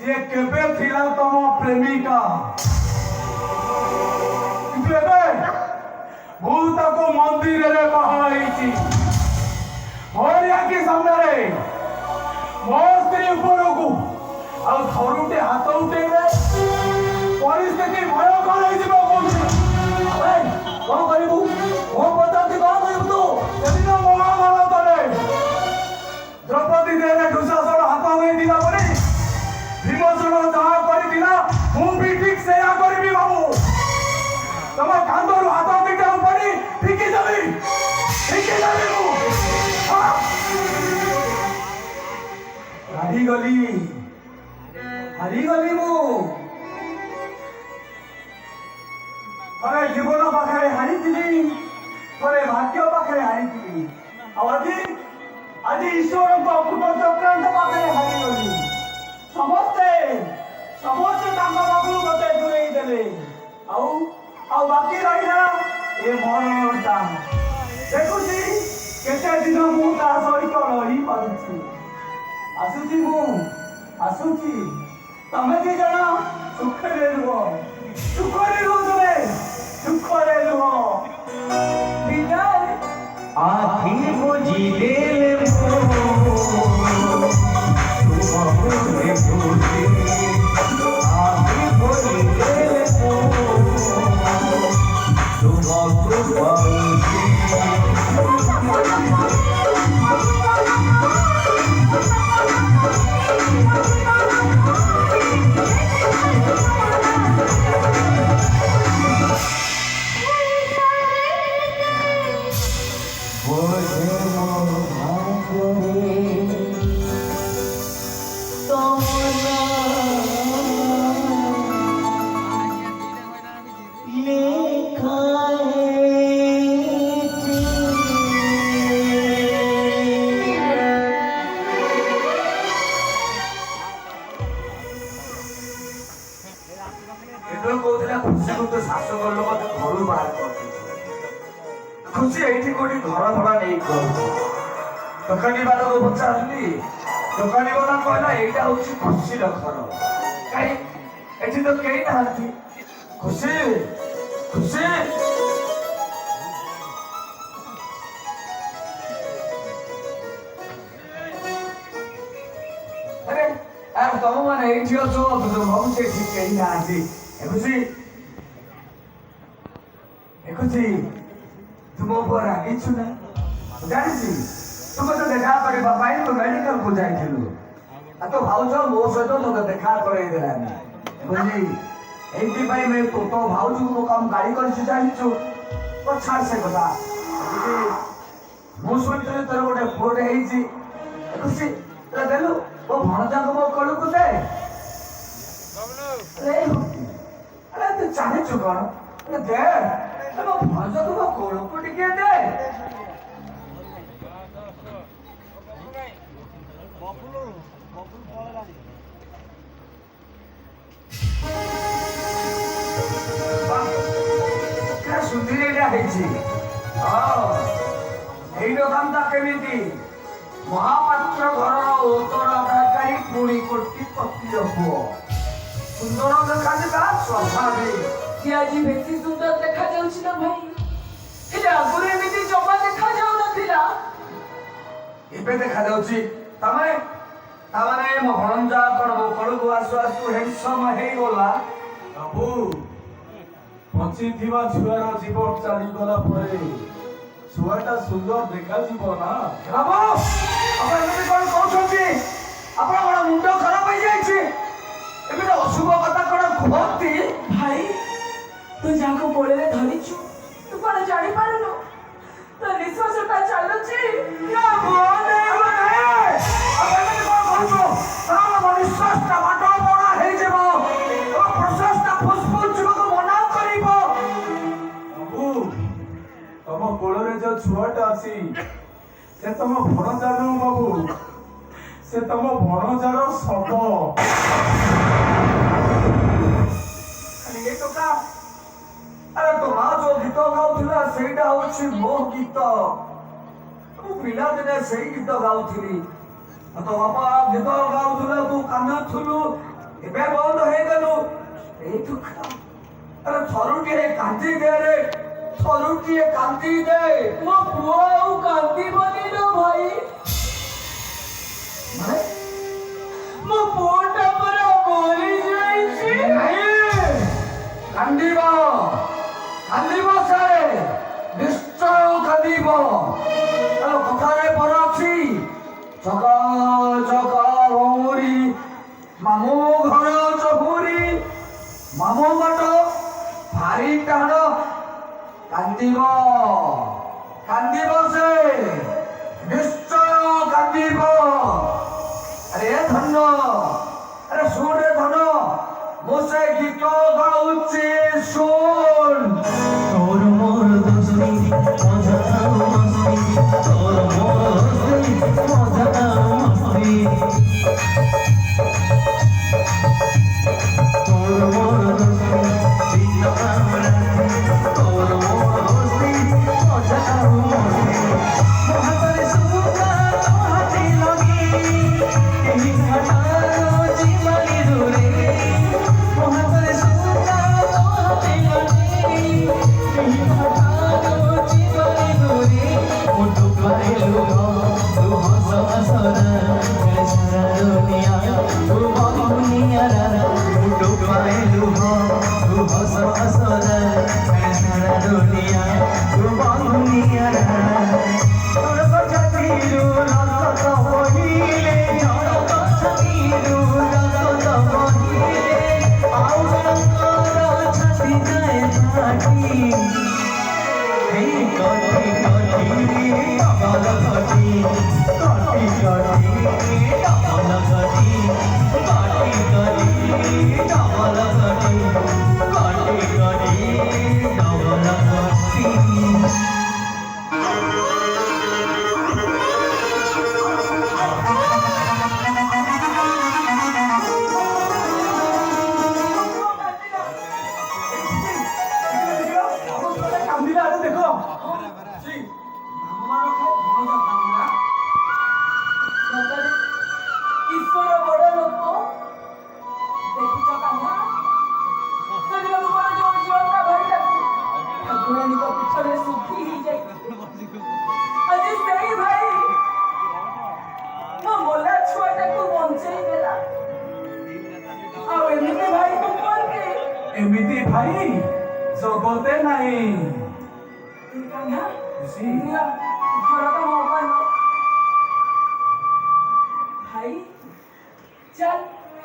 ସିଏ କେବେ ଥିଲା ତମ ପ୍ରେମିକା, କିନ୍ତୁ ଏବେ ମୁଁ ତାକୁ ମନ୍ଦିରରେ ବାହା ହେଇଛି। ମୋରି ଆଖି ସାମ୍ନାରେ ମୋ ସ୍ତ୍ରୀ ଉପରକୁ ଆଉ ଥରୁଟେ ହାତ ଉଠେଇବେ, ପରିସ୍ଥିତି ଭୟଙ୍କର ହେଇଯିବ କହୁଛି। କଣ କରିବୁ? ମୋ ପଚାରୁଛି କଣ କରିବୁ ତୁ? ସେଦିନ ମହାଭାରତରେ ଦ୍ରୌପଦୀ ଦେହରେ ଦୁଶାସନ ହାତ ଦେଇଥିଲା ବୋଲି ଭୀମସେନ ଯାହା କରିଥିଲା ମୁଁ ବି ଠିକ ସେଇଆ କରିବି ବାବୁ। ତମ କାନ୍ଧରୁ ହାତ ଦିଟା ପଡ଼ି ଫିକି ଦେବି ମୁଁ। ହାରିଗଲି ମୁଁ। ଥରେ ଜୀବନ ପାଖରେ ହାରିଥିଲି, ଥରେ ଭାଗ୍ୟ ପାଖରେ ହାରିଥିଲି, ଆଉ ଆଜି ଈଶ୍ୱରଙ୍କ ଅକୁଟ ଚକ୍ରାନ୍ତ ପାଖରେ ହାରିଗଲି। ସମସ୍ତେ ତାଙ୍କ ପାଖରୁ ମତେ ଦୂରେଇ ଦେଲେ, ଆଉ ବାକି ରହିଲା ଏ ମରଣଟା। ଦେଖୁଛି କେତେ ଦିନ ମୁଁ ତା ସହିତ ରହି ପାରୁଛି। ଆସୁଛି ମୁଁ, ଆସୁଛି। ତମେ ଦି ଜଣ ସୁଖରେ ରୁହ, ସୁଖରେ ରୁହ, ତମେ ସୁଖରେ ରୁହ। ବିଦାୟ। आखिर मुझे दिल ଖୁସି ଏଇଠି କୋଉଠି ଘର ଭଡ଼ା ନେଇ କରୁଛି। ଦୋକାନୀ ବାଲାକୁ ପଚାରିଲି, ଦୋକାନୀ ବାଲା କହିଲା ଏଇଟା ହଉଛି ଖୁସିର ଘର। କାହିଁ ଏଠି ତ କେହି ନାହାନ୍ତି। ଖୁସି ଆରେ ତମ ମାନେ ଏଇଠି ଅଛ, ଭାବୁଛି ଏଠି କେହି ନାହାନ୍ତି। ଦେଖୁଛି ତୁମ ଉପରେ ରାଗିଛୁ ନା? ଜାଣିଛି ତୁ ମତେ ଦେଖା କରିବା ପାଇଁ ତୁ ମେଡିକାଲକୁ ଯାଇଥିଲୁ, ଆଉ ତୋ ଭାଉଜ ମୋ ସହିତ ମତେ ଦେଖା କରେଇ ଦେଲାନି। ବୁଝି ଏଇଥିପାଇଁ ତୋ ଭାଉଜକୁ କାମ ଗାଳି କରିଛୁ ଜାଣିଛୁ। ଛାଡ ସେ କଥା। ମୁଁ ଶୁଣିଥିଲି ତୋର ଗୋଟେ ପୁଅଟେ ହେଇଛି। ଦେଖୁଛି ଦେଲୁ ମୋ ଭଣଜାକୁ ମୋ କୋଳକୁ ଦେ। ଆରେ ତୁ ଚାହିଁଛୁ କଣ? ଦେ ମୋ ଭଣଜାକୁ ମୋ କୋଳକୁ ଟିକେ ଦେ। ସୁନ୍ଦରୀଟା ହେଇଛି। ଏଇ ଦୋକାନଟା କେମିତି? ମହାପାତ୍ର ଘରର ଉତ୍ତରାଧିକାରୀ ପୁଣି କୋଟିପତିର ପୁଅ। ସୁନ୍ଦର ଦେଖାଯିବା ସ୍ୱାଭାବିକ। ସେ ଆଜି ବେଶୀ ସୁନ୍ଦର ଦେଖାଯାଉଛି ନା ଭାଇ? ହେଲେ ଆଗରୁ ଏମିତି ଜମା ଦେଖାଯାଉନଥିଲା। ଏବେ ଦେଖାଯାଉଛି। ତାମାନେ ମୋ ଭଣଜା କଣ ମୋ କୋଳକୁ ଆସୁ ଆସୁ ହ୍ୟାଣ୍ଡସମ୍ ହେଇଗଲା। ବାବୁ, ବଞ୍ଚିଥିବା ଛୁଆର ଜୀବନ ଚାଲିଗଲା ପରେ ଛୁଆଟା ସୁନ୍ଦର ଦେଖାଯିବ ନା। ବାବୁ ଆପଣ ଏମିତି କଣ କହୁଛନ୍ତି? ଆପଣ କଣ ମୁଣ୍ଡ ଖରାପ ହେଇଯାଇଛି? ଏମିତି ଅଶୁଭ କଥା କଣ କୁହନ୍ତି? ଭାଇ, ତୁ ଯାହାକୁ କୋଳରେ ଧରିଛୁ ତୁ କଣ ଜାଣିପାରୁନୁ? ତୋ ନିଶ୍ୱାସଟା ଚାଲୁଛି। ନିଶ୍ୱାସଟା ବାଟ ବଣା ହେଇଯିବ, ପ୍ରଶ୍ୱାସଟା ଫୁସଫୁସ ଯିବାକୁ ମନା କରିବ। ବାବୁ, ତମ କୋଳରେ ଯୋଉ ଛୁଆଟା ଅଛି ସେ ତମ ଭଣଜା ନୁହଁ ବାବୁ, ସେ ତମ ଭଣଜାର ଶବ। ଆରେ ତୋ ମା ଯୋଉ ଗୀତ ଗାଉଥିଲା ସେଇଟା ହଉଛି ମୋ ଗୀତ। ମୁଁ ପିଲାଦିନେ ସେଇ ଗୀତ ଗାଉଥିଲି। ତୋ ବାପା ଗୀତ ଗାଉଥିଲା, ତୁ କାନ୍ଦୁଥିଲୁ। ଏବେ ବନ୍ଦ ହେଇଗଲୁ ଏଇଠୁ ଖା। ଆରେ ଥରୁଟିଏ କାନ୍ଦି ଦେ ରେ, ଥରୁଟିଏ କାନ୍ଦି ଦେ। ମୋ ପୁଅ ଆଉ କାନ୍ଦିବନି ଲୋ ଭାଇ। ମାନେ ମୋ ପୁଅଟା ପରା ମରି ଯାଇଛି। ନାଇଁ, କାନ୍ଦିବ କାନ୍ଦିବ ସେ, ନିଶ୍ଚୟ କାନ୍ଦିବ। ଆଲୋ କଥାରେ ପର ଅଛି, ଚକା ଚକା ଭଉରୀ ମାମୁଁ ଘର ଚହୁରୀ, ମାମୁଁ ମଟ ଭାରି ଟାଣ। କାନ୍ଦିବ କାନ୍ଦିବ ସେ, ନିଶ୍ଚୟ କାନ୍ଦିବ। ଆରେ ଧନ, ଆରେ ଶୁଣ ରେ ଧନ, ମୁଁ ସେ ଗୀତ ଗାଉଛି ଶୁଣ। তোর মোর দোস্তি মজা মস্তি, তোর মোর দোস্তি মজা মস্তি, তোর মোর দোস্তি দিন রাতি, তোর মোর দোস্তি মজা মস্তি। মহাতরে সুন্দর হাতে লাগি এই ঘাটার জীবনী দূরে, মহাতরে সুন্দর হাতে লাগি এই ঘাটার জীবনী দূরে। মুঠো পাইলু তু হস হসরা সারা দুনিয়া তু বন্ধুনিয়া রা। মুঠো পাইলু তু হস হসরা সারা দুনিয়া তু বন্ধুনিয়া রা। তোর ছাতিরু রক্ত বহিলে, তোর ছাতিরু রক্ত বহিলে, আউ রঙর ছাতি যায় ফাটি। এই কটি কটি কমল ঘটি, কটি কটি কমল ঘটি, কটি কটি কমল ঘটি, কটি কটি কমল ঘটি। କାନ୍ଦିଲା ଆରେ ଦେଖ, ସେ ଆମମାନଙ୍କ ଭଣଜା କାନ୍ଦିଲା। ସତରେ ଈଶ୍ୱର ବଡ଼ ଲୋକ। ଦେଖିଛ କାହ୍ନା, ସେଦିନ ତୁମର ଯୋଉ ଝିଅଟା ଭାଇଟାକୁ ଠାକୁରାଣୀଙ୍କ ପୀଠରେ ଶୁଦ୍ଧି ହେଇଯାଇଛି। ଆଜି ସେଇ ଭାଇ ମୋ ମଲା ଛୁଆଟାକୁ ବଞ୍ଚେଇ ଦେଲା। ଆଉ ଏମିତି ଭାଇ ତୁ କୁହନ୍ତି ଏମିତି ଭାଇ ଜଗତେ ନାହିଁ। କାହ୍ନା, ଖୁସି ନିଅ, ଘର ତ ମୋ ପାଇଁ। ଭାଇ ଚାଲ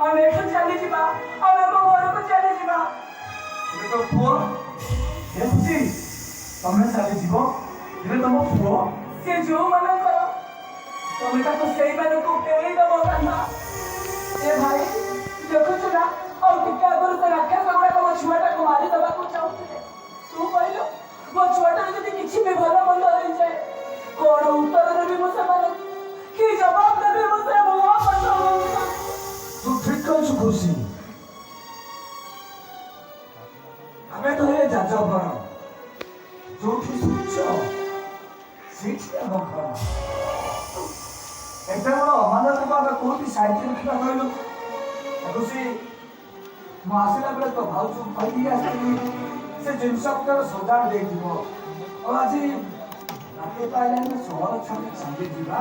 ଆମେ ଏଠୁ ଚାଲିଯିବା, ଆମେ ଆମ ଘରକୁ ଚାଲିଯିବା। ଏବେ ତ ପୁଅ, ଏ ଖୁସି ତମେ ଚାଲିଯିବ, ଏବେ ତମ ପୁଅ। ସେ ଯୋଉମାନଙ୍କର ତମେ ତାକୁ ସେଇମାନଙ୍କୁ ଫେରେଇ ଦବ କାହ୍ନା। ଏ ଭାଇ ଦେଖୁଛୁ ନା, ଆଉ ଟିକେ ଆଗରୁ ସେ ରାକ୍ଷସ ଗୁଡାକ ମୋ ଛୁଆଟାକୁ ମାରିଦବାକୁ ଚାହୁଁଥିଲେ। ତୁ କହିଲୁ ମୋ ଛୁଆଟାର ଯଦି କିଛି ବି ଭଲ ମନ୍ଦ ହେଇଯାଏ, କଣ ଉତ୍ତର ଦେବି ମୁଁ ସେମାନଙ୍କୁ? କି ଜବାବ ଦେବି ମୁଁ ସେ ମହାପାତ୍ରମାନଙ୍କୁ? ତୁ ଠିକ କହିଛୁ ଖୁସି। ଆମେ ତ ହେଲେ ଯାଜବର, ଯୋଉଠି ସୂର୍ଯ୍ୟ ସେଇଠି ଆମ ଘର। ଏତେ ବଡ଼ ଅମାନବକୁ ଆମେ କୋଉଠି ସାଇତି ରଖିବା କହିଲୁ? ଖୁସି, ମୁଁ ଆସିଲା ବେଳେ ତ ଭାଉଛୁ କହିକି ଆସିଥିଲି ସେ ଜିନିଷ ପତ୍ର ସଜାଡ଼ି ଦେଇଥିବ। ଆଉ ଆଜି ରାତି ପାଇଲାଣି ସହର ଛାଡ଼ି ଚାଲିଯିବା।